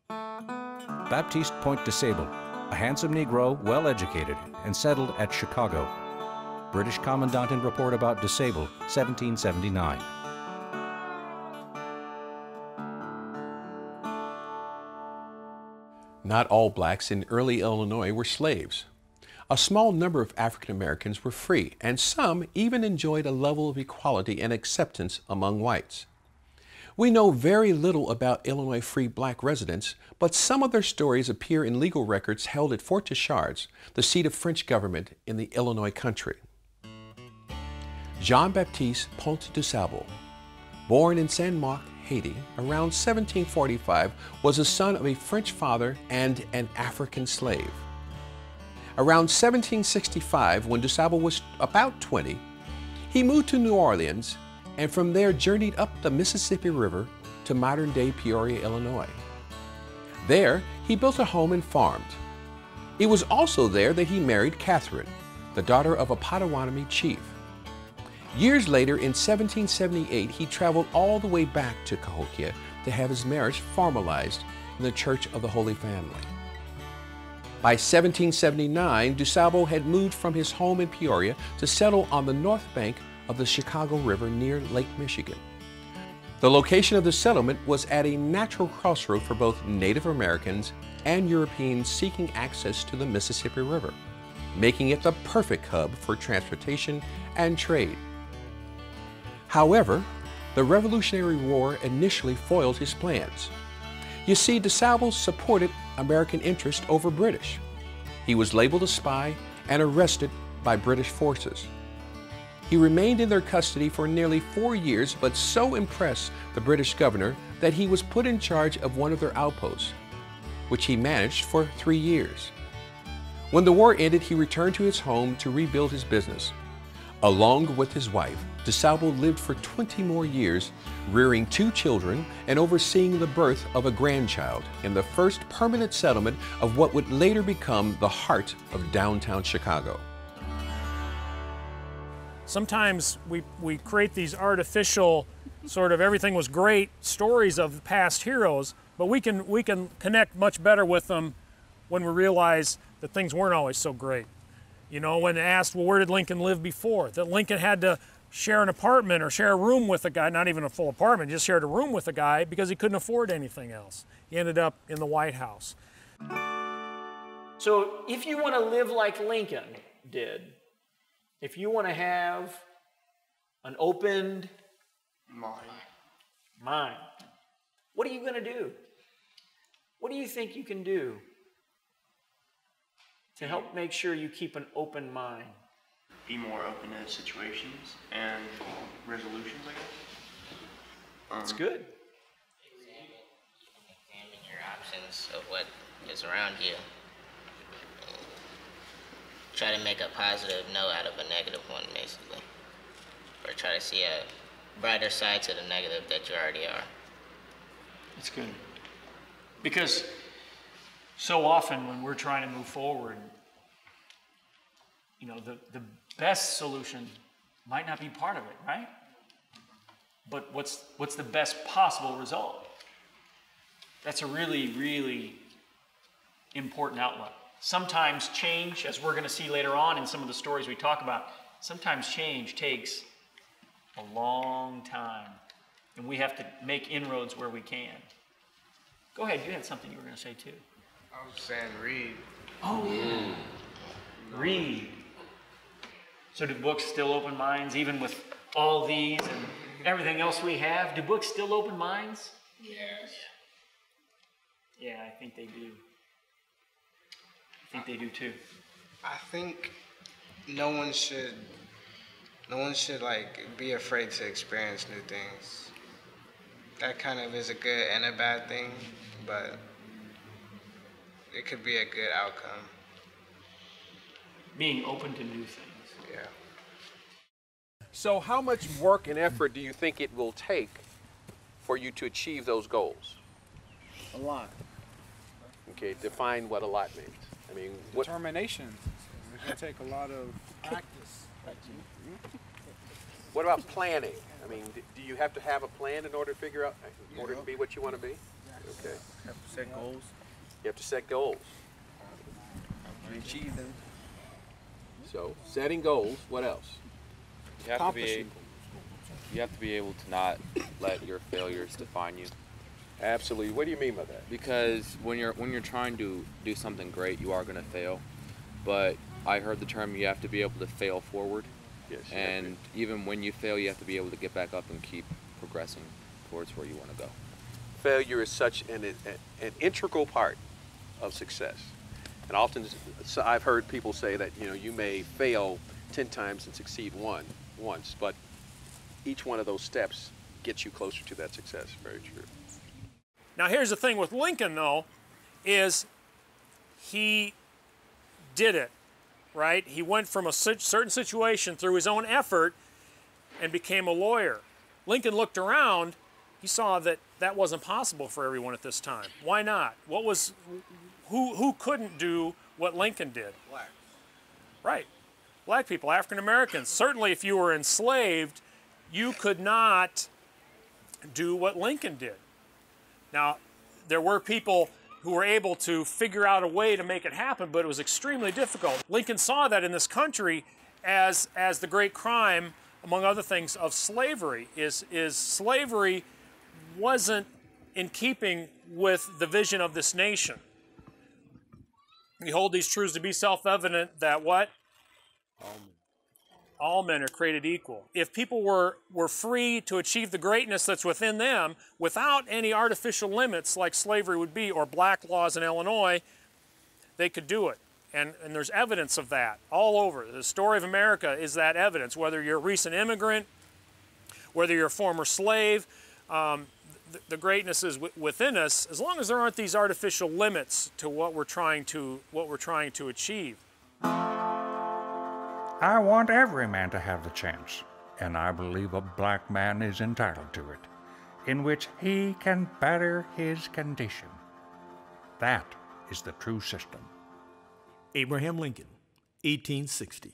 Baptiste Point DeSable, a handsome Negro, well-educated, and settled at Chicago. British Commandant in Report about DeSable, 1779. Not all blacks in early Illinois were slaves. A small number of African Americans were free, and some even enjoyed a level of equality and acceptance among whites. We know very little about Illinois free black residents, but some of their stories appear in legal records held at Fort Deschardes, the seat of French government in the Illinois country. Jean-Baptiste Point DeSable, born in Saint-Marc, Haiti, around 1745, was the son of a French father and an African slave. Around 1765, when DeSable was about 20, he moved to New Orleans and from there journeyed up the Mississippi River to modern-day Peoria, Illinois. There, he built a home and farmed. It was also there that he married Catherine, the daughter of a Potawatomi chief. Years later, in 1778, he traveled all the way back to Cahokia to have his marriage formalized in the Church of the Holy Family. By 1779, DeSable had moved from his home in Peoria to settle on the north bank of the Chicago River near Lake Michigan. The location of the settlement was at a natural crossroad for both Native Americans and Europeans seeking access to the Mississippi River, making it the perfect hub for transportation and trade. However, the Revolutionary War initially foiled his plans. You see, DeSable supported American interest over British. He was labeled a spy and arrested by British forces. He remained in their custody for nearly 4 years, but so impressed the British governor that he was put in charge of one of their outposts, which he managed for 3 years. When the war ended, he returned to his home to rebuild his business. Along with his wife, DeSable lived for 20 more years, rearing 2 children and overseeing the birth of a grandchild in the first permanent settlement of what would later become the heart of downtown Chicago. Sometimes we create these artificial sort of everything was great stories of past heroes, but we can connect much better with them when we realize that things weren't always so great. You know, when asked, well, where did Lincoln live before? That Lincoln had to share an apartment or share a room with a guy, not even a full apartment, just shared a room with a guy because he couldn't afford anything else. He ended up in the White House. So if you want to live like Lincoln did, if you want to have an opened mind, what are you going to do? What do you think you can do to help make sure you keep an open mind? Be more open to situations and resolutions, I guess. That's good. Examine your options of what is around you. Try to make a positive note out of a negative one, basically. Or try to see a brighter side to the negative that you already are. That's good. Because so often when we're trying to move forward, you know, the best solution might not be part of it, right? But what's the best possible result? That's a really, really important outlet. Sometimes change, as we're going to see later on in some of the stories we talk about, sometimes change takes a long time, and we have to make inroads where we can. Go ahead, you had something you were going to say too. I was saying read. Oh, yeah. Read. So do books still open minds, even with all these and everything else we have? Do books still open minds? Yes. Yeah, I think they do. I think they do too. I think no one should like be afraid to experience new things. That kind of is a good and a bad thing, but it could be a good outcome. Being open to new things. Yeah. So how much work and effort do you think it will take for you to achieve those goals? A lot. Okay, define what a lot means. I mean, what? Determination. It should take a lot of practice. What about planning? I mean, do you have to have a plan in order to figure out, in order to be what you want to be? Okay. Have to set goals. You have to set goals. You achieve them. So, setting goals, what else? You have to be able to not let your failures define you. Absolutely. What do you mean by that? Because when you're trying to do something great, you are going to fail. But I heard the term you have to be able to fail forward. Yes. And even when you fail, you have to be able to get back up and keep progressing towards where you want to go. Failure is such an integral part of success. And often I've heard people say that, you know, you may fail 10 times and succeed once, but each one of those steps gets you closer to that success. Very true. Now here's the thing with Lincoln, though, is he did it, right? He went from a certain situation through his own effort and became a lawyer. Lincoln looked around, he saw that that wasn't possible for everyone at this time. Why not? Who couldn't do what Lincoln did? Blacks. Right. Black people, African Americans. Certainly if you were enslaved, you could not do what Lincoln did. Now, there were people who were able to figure out a way to make it happen, but it was extremely difficult. Lincoln saw that in this country as the great crime, among other things, of slavery. Is slavery wasn't in keeping with the vision of this nation. We hold these truths to be self-evident that what? All men are created equal. If people were free to achieve the greatness that's within them without any artificial limits like slavery would be or black laws in Illinois, they could do it. And there's evidence of that all over. The story of America is that evidence. Whether you're a recent immigrant, whether you're a former slave, the greatness is within us, as long as there aren't these artificial limits to what we're trying to achieve. I want every man to have the chance, and I believe a black man is entitled to it, in which he can better his condition. That is the true system. Abraham Lincoln, 1860.